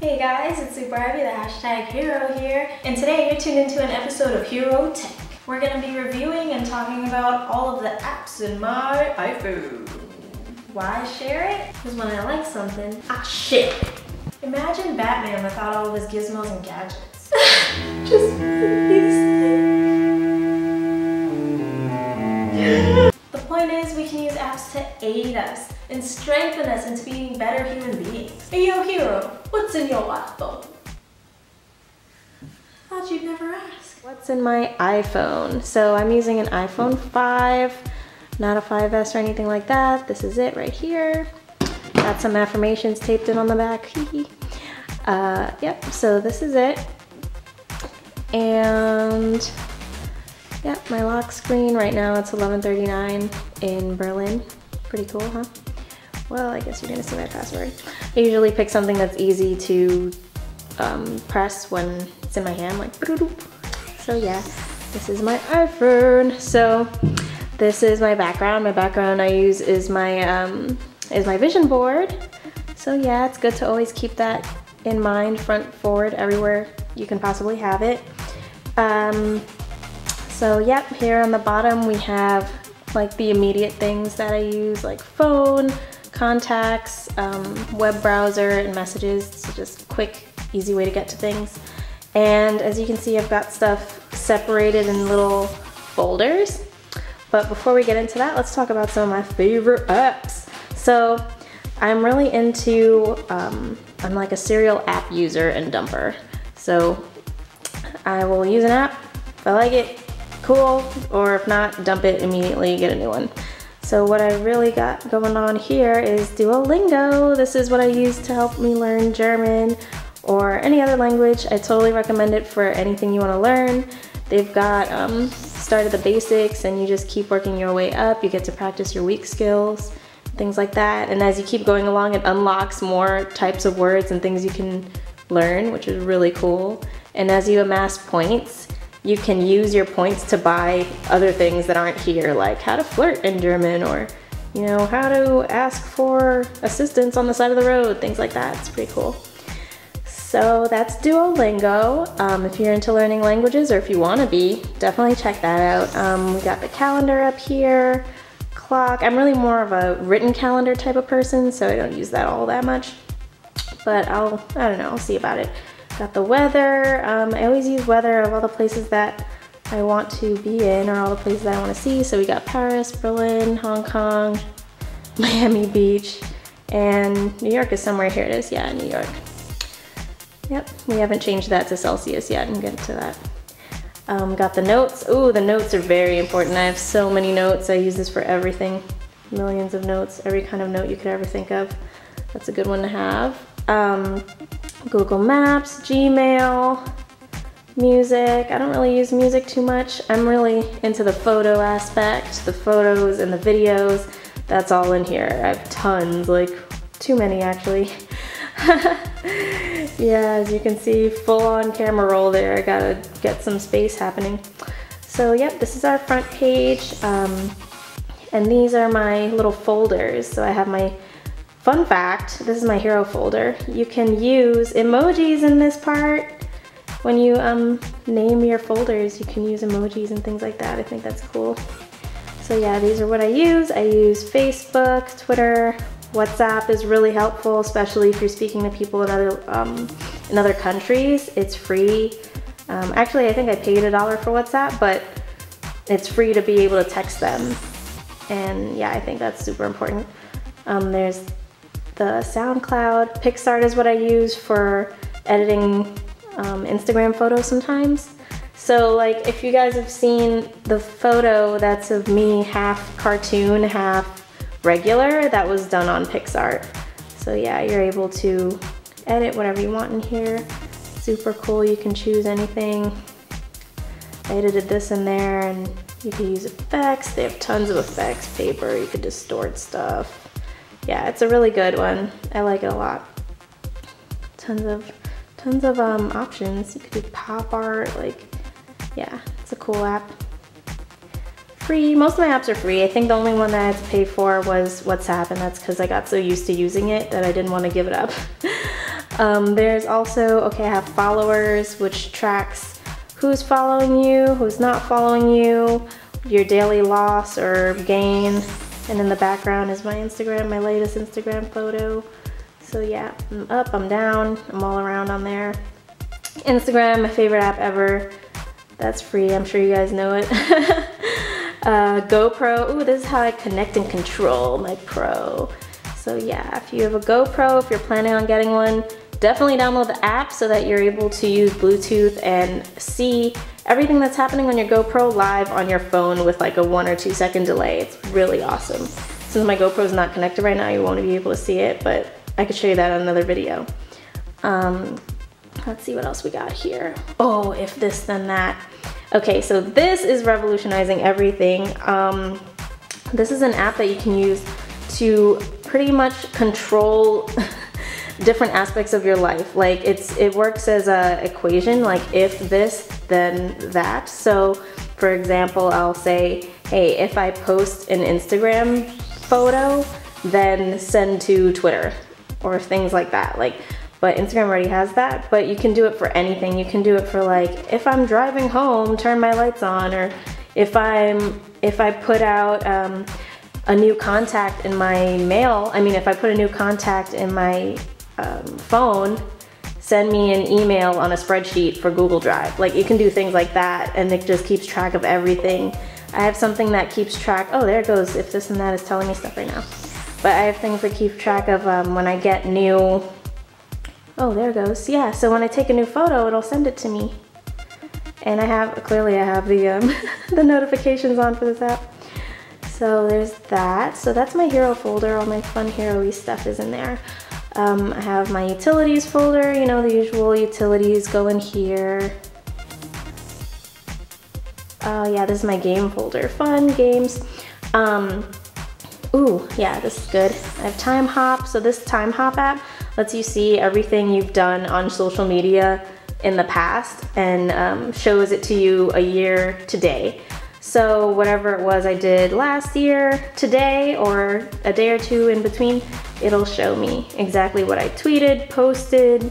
Hey guys, it's Super Ivy, the hashtag hero here, and today you're tuned into an episode of HEROTech. We're going to be reviewing and talking about all of the apps in my iPhone. Why share it? Because when I like something, I share it. Imagine Batman without all of his gizmos and gadgets. Just The point is, we can use apps to aid us and strengthen us into being better human beings. Hey yo, hero, what's in your iPhone? Thought you'd never ask. What's in my iPhone? So I'm using an iPhone 5, not a 5S or anything like that. This is it right here. Got some affirmations taped in on the back. Yep, so this is it. And yeah, my lock screen right now, it's 11:39 in Berlin. Pretty cool, huh? Well, I guess you're gonna see my password. I usually pick something that's easy to press when it's in my hand, like boop. So yeah, this is my iPhone. So this is my background. My background I use is my vision board. So yeah, it's good to always keep that in mind, front, forward, everywhere you can possibly have it. So yep, here on the bottom we have like the immediate things that I use, like phone, contacts, web browser, and messages. It's just quick, easy way to get to things. And as you can see, I've got stuff separated in little folders. But before we get into that, let's talk about some of my favorite apps. So I'm really into, I'm like a serial app user and dumper. So I will use an app, if I like it, cool, or if not, dump it immediately, get a new one. So what I really got going on here is Duolingo. This is what I use to help me learn German or any other language. I totally recommend it for anything you want to learn. They've got start at the basics and you just keep working your way up. You get to practice your weak skills, things like that. And as you keep going along, it unlocks more types of words and things you can learn, which is really cool. And as you amass points, you can use your points to buy other things that aren't here, like how to flirt in German, or you know, how to ask for assistance on the side of the road, things like that. It's pretty cool. So that's Duolingo. If you're into learning languages, or if you want to be, definitely check that out. We got the calendar up here, clock. I'm really more of a written calendar type of person, so I don't use that all that much. But I don't know, I'll see about it. Got the weather. I always use weather of all the places that I want to be in, or all the places that I want to see. So we got Paris, Berlin, Hong Kong, Miami Beach, and New York is somewhere. Here it is, yeah, New York. Yep, we haven't changed that to Celsius yet. I'm getting to that. Got the notes. Ooh, the notes are very important. I have so many notes. I use this for everything. Millions of notes, every kind of note you could ever think of. That's a good one to have. Google Maps, Gmail, music. I don't really use music too much. I'm really into the photo aspect, the photos and the videos. That's all in here. I have tons, like too many actually. Yeah, as you can see, full on camera roll there. I gotta get some space happening. So yep, this is our front page. And these are my little folders. So I have my fun fact, this is my hero folder. You can use emojis in this part. When you name your folders, you can use emojis and things like that. I think that's cool. So yeah, these are what I use. I use Facebook, Twitter, WhatsApp is really helpful, especially if you're speaking to people in other countries. It's free. Actually, I think I paid $1 for WhatsApp, but it's free to be able to text them. And yeah, I think that's super important. There's the SoundCloud. Picsart is what I use for editing Instagram photos sometimes. So like if you guys have seen the photo that's of me half cartoon, half regular, that was done on Picsart. So yeah, you're able to edit whatever you want in here. Super cool, you can choose anything. I edited this in there, and you can use effects. They have tons of effects, paper, you could distort stuff. Yeah, it's a really good one. I like it a lot. Tons of options. You could do pop art, like, yeah, it's a cool app. Free, most of my apps are free. I think the only one that I had to pay for was WhatsApp, and that's because I got so used to using it that I didn't want to give it up. There's also, okay, I have followers, which tracks who's following you, who's not following you, your daily loss or gain. And in the background is my Instagram, my latest Instagram photo. So yeah, I'm up, I'm down, I'm all around on there. Instagram, my favorite app ever. That's free, I'm sure you guys know it. GoPro, ooh, this is how I connect and control my Pro. So yeah, if you have a GoPro, if you're planning on getting one, definitely download the app so that you're able to use Bluetooth and see everything that's happening on your GoPro live on your phone with like a 1 or 2 second delay. It's really awesome. Since my GoPro is not connected right now, you won't be able to see it, but I could show you that on another video. Let's see what else we got here. Oh, if this then that. Okay, so this is revolutionizing everything. This is an app that you can use to pretty much control different aspects of your life. Like it works as a equation, like if this, then that. So for example, I'll say, hey, if I post an Instagram photo, then send to Twitter or things like that. But Instagram already has that, but you can do it for anything. You can do it for like, if I'm driving home, turn my lights on, or if I put out a new contact in my mail, if I put a new contact in my phone, send me an email on a spreadsheet for Google Drive. Like you can do things like that, and it just keeps track of everything. I have something that keeps track, oh, there it goes, if this and that is telling me stuff right now. But I have things that keep track of when I get new, oh, there it goes. Yeah, so when I take a new photo, it'll send it to me. And clearly I have the, the notifications on for this app. So there's that. So that's my hero folder. All my fun hero-y stuff is in there. I have my utilities folder, you know, the usual utilities go in here. Oh yeah, this is my game folder, fun games. Ooh, yeah, this is good. I have Timehop. So this Timehop app lets you see everything you've done on social media in the past and shows it to you a year today. So whatever it was I did last year, today, or a day or two in between, it'll show me exactly what I tweeted, posted,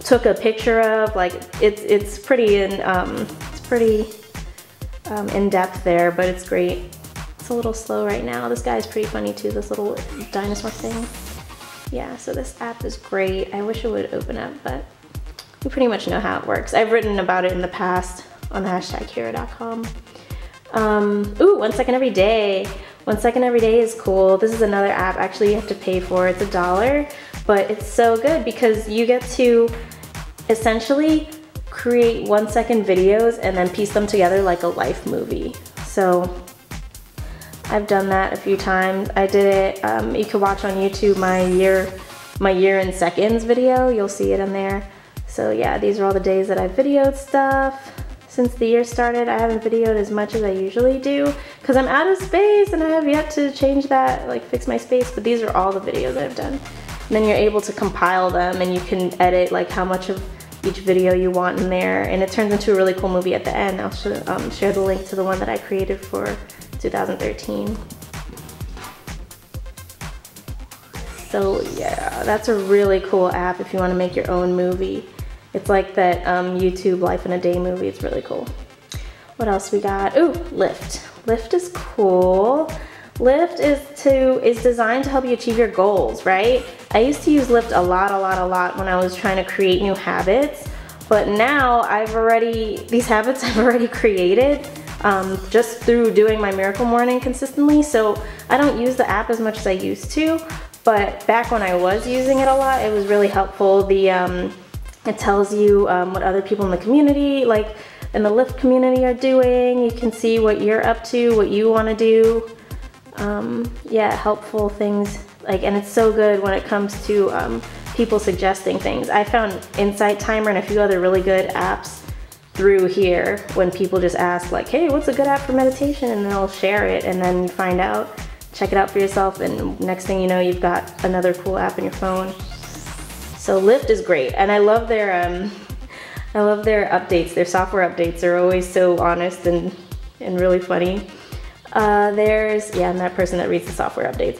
took a picture of. Like it's pretty in depth there, but it's great. It's a little slow right now. This guy's pretty funny too, this little dinosaur thing. Yeah, so this app is great. I wish it would open up, but you pretty much know how it works. I've written about it in the past on the hashtag hero.com. Ooh, 1 second every day. 1 second every day is cool. This is another app, actually you have to pay for. It's $1, but it's so good because you get to essentially create 1 second videos and then piece them together like a life movie. So I've done that a few times. I did it, you can watch on YouTube my year in seconds video. You'll see it in there. So yeah, these are all the days that I've videoed stuff. Since the year started, I haven't videoed as much as I usually do because I'm out of space and I have yet to change that, like fix my space, but these are all the videos that I've done. And then you're able to compile them and you can edit like how much of each video you want in there, and it turns into a really cool movie at the end. I'll share the link to the one that I created for 2013. So yeah, that's a really cool app if you want to make your own movie. It's like that YouTube Life in a Day movie. It's really cool. What else we got? Ooh, Lyft. Lyft is cool. Lyft is designed to help you achieve your goals, right? I used to use Lyft a lot when I was trying to create new habits, but now these habits I've already created just through doing my Miracle Morning consistently. So I don't use the app as much as I used to, but back when I was using it a lot, it was really helpful. It tells you what other people in the community, like in the Lyft community, are doing. You can see what you're up to, what you want to do. Yeah, helpful things. And it's so good when it comes to people suggesting things. I found Insight Timer and a few other really good apps through here when people just ask like, hey, what's a good app for meditation? And they'll share it, and then you find out, check it out for yourself, and next thing you know, you've got another cool app in your phone. So Lyft is great, and I love their updates. Their software updates are always so honest and really funny. I'm that person that reads the software updates.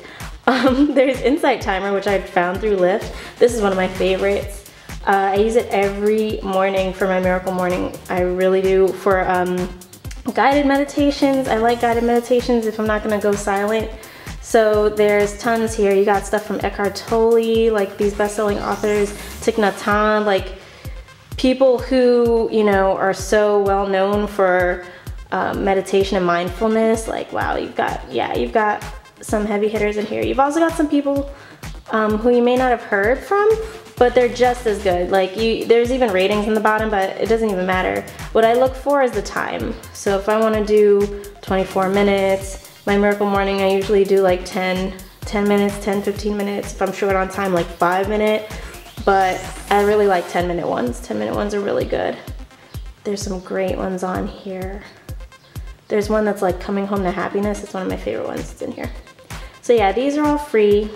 There's Insight Timer, which I found through Lyft. This is one of my favorites. I use it every morning for my miracle morning. I really do. For guided meditations, I like guided meditations if I'm not gonna go silent. So there's tons here. You got stuff from Eckhart Tolle, like these best-selling authors, Thich Nhat Hanh, like people who, you know, are so well known for meditation and mindfulness. Like, wow, you've got some heavy hitters in here. You've also got some people who you may not have heard from, but they're just as good. Like, there's even ratings in the bottom, but it doesn't even matter. What I look for is the time. So if I want to do 24 minutes, my miracle morning, I usually do like 10 minutes, 10, 15 minutes. If I'm short on time, like 5 minutes. But I really like 10-minute ones. 10-minute ones are really good. There's some great ones on here. There's one that's like coming home to happiness. It's one of my favorite ones. It's in here. So yeah, these are all free.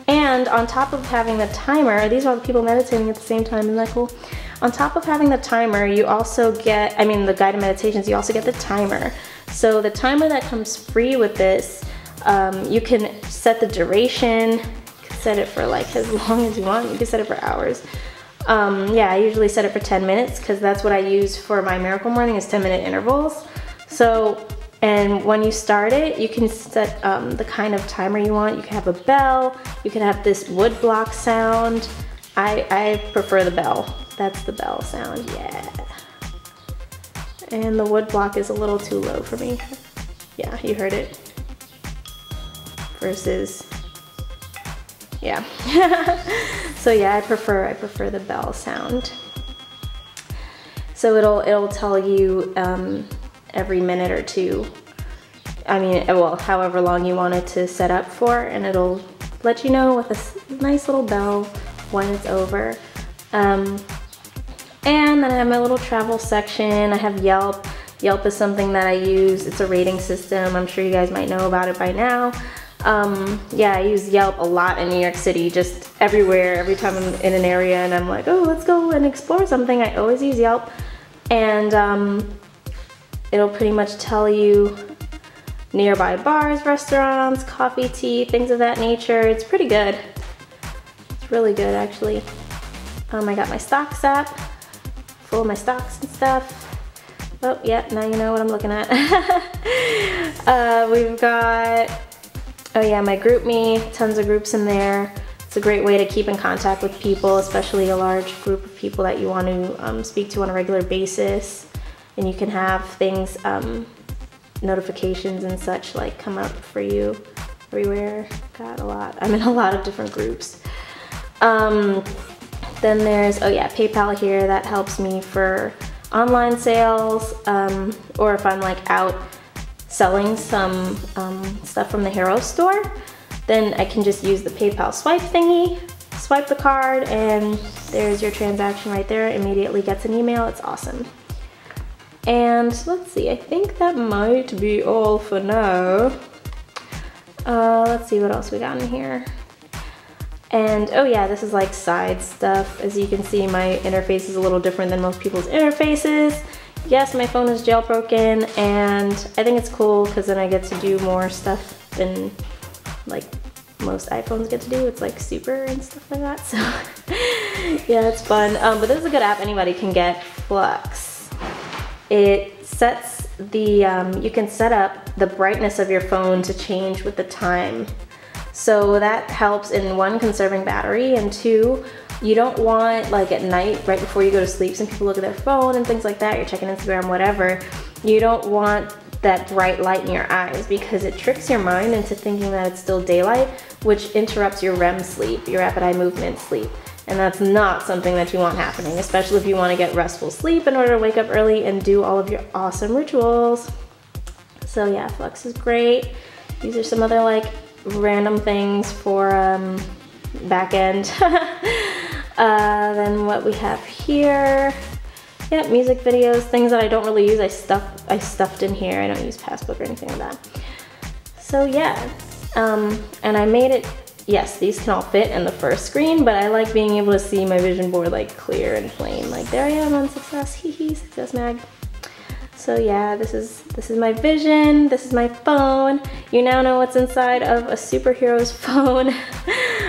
And on top of having the timer, these are all the people meditating at the same time. Isn't that cool? On top of having the timer, you also get, the guided meditations, you also get the timer. So the timer that comes free with this, you can set the duration. You can set it for like as long as you want. You can set it for hours. Yeah, I usually set it for 10 minutes because that's what I use for my miracle morning is 10-minute intervals. So, and when you start it, you can set the kind of timer you want. You can have a bell. You can have this wood block sound. I prefer the bell. That's the bell sound, yeah. And the wood block is a little too low for me. Yeah, you heard it. Versus, yeah. So yeah, I prefer the bell sound. So it'll tell you every minute or two. Well, however long you want it to set up for, and it'll let you know with a nice little bell when it's over. And then I have my little travel section. I have Yelp. Yelp is something that I use. It's a rating system. I'm sure you guys might know about it by now. Yeah, I use Yelp a lot in New York City, just everywhere. Every time I'm in an area and I'm like, oh, let's go and explore something, I always use Yelp. And it'll pretty much tell you nearby bars, restaurants, coffee, tea, things of that nature. It's pretty good. It's really good, actually. I got my stocks app, full of my stocks and stuff. Oh, yeah, now you know what I'm looking at. We've got, oh yeah, my GroupMe, tons of groups in there. It's a great way to keep in contact with people, especially a large group of people that you want to speak to on a regular basis. And you can have things, notifications and such like come up for you everywhere. Got a lot. I'm in a lot of different groups. Then there's, oh yeah, PayPal here. That helps me for online sales, or if I'm like out selling some stuff from the Hero store, then I can just use the PayPal swipe thingy, swipe the card, and there's your transaction right there. Immediately gets an email. It's awesome. And let's see, I think that might be all for now. Let's see what else we got in here. And oh yeah, this is like side stuff. As you can see, my interface is a little different than most people's interfaces. Yes, my phone is jailbroken, and I think it's cool because then I get to do more stuff than like most iPhones get to do. It's like super and stuff like that, so yeah, it's fun. But this is a good app anybody can get, Flux. It sets the, you can set up the brightness of your phone to change with the time. So that helps in one, conserving battery, and two, you don't want like at night, right before you go to sleep, some people look at their phone and things like that, you're checking Instagram, whatever. You don't want that bright light in your eyes because it tricks your mind into thinking that it's still daylight, which interrupts your REM sleep, your rapid eye movement sleep. And that's not something that you want happening, especially if you want to get restful sleep in order to wake up early and do all of your awesome rituals. So yeah, Flux is great. These are some other like random things for back end. Then what we have here, yeah, music videos, things that I don't really use, I stuffed in here. I don't use Passbook or anything like that. So yeah, and I made it, yes, these can all fit in the first screen, but I like being able to see my vision board like clear and plain. Like there I am on Success, hee hee, Success Mag. So yeah, this is my vision, this is my phone. You now know what's inside of a superhero's phone.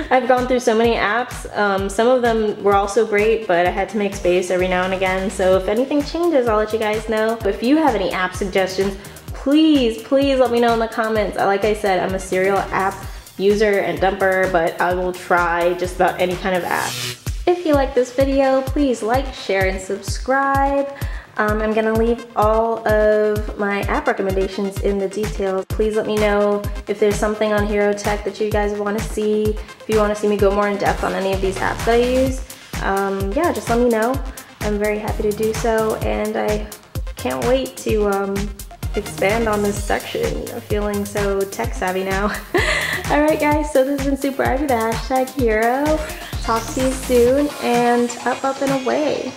I've gone through so many apps. Some of them were also great, but I had to make space every now and again. So if anything changes, I'll let you guys know. If you have any app suggestions, please let me know in the comments. Like I said, I'm a serial app user and dumper, but I will try just about any kind of app. If you like this video, please like, share, and subscribe. I'm gonna leave all of my app recommendations in the details. Please let me know if there's something on HEROTech that you guys want to see. If you want to see me go more in depth on any of these apps that I use, yeah, just let me know. I'm very happy to do so, and I can't wait to expand on this section. I'm feeling so tech savvy now. Alright guys, so this has been Super Ivy, the #Hero. Talk to you soon, and up and away.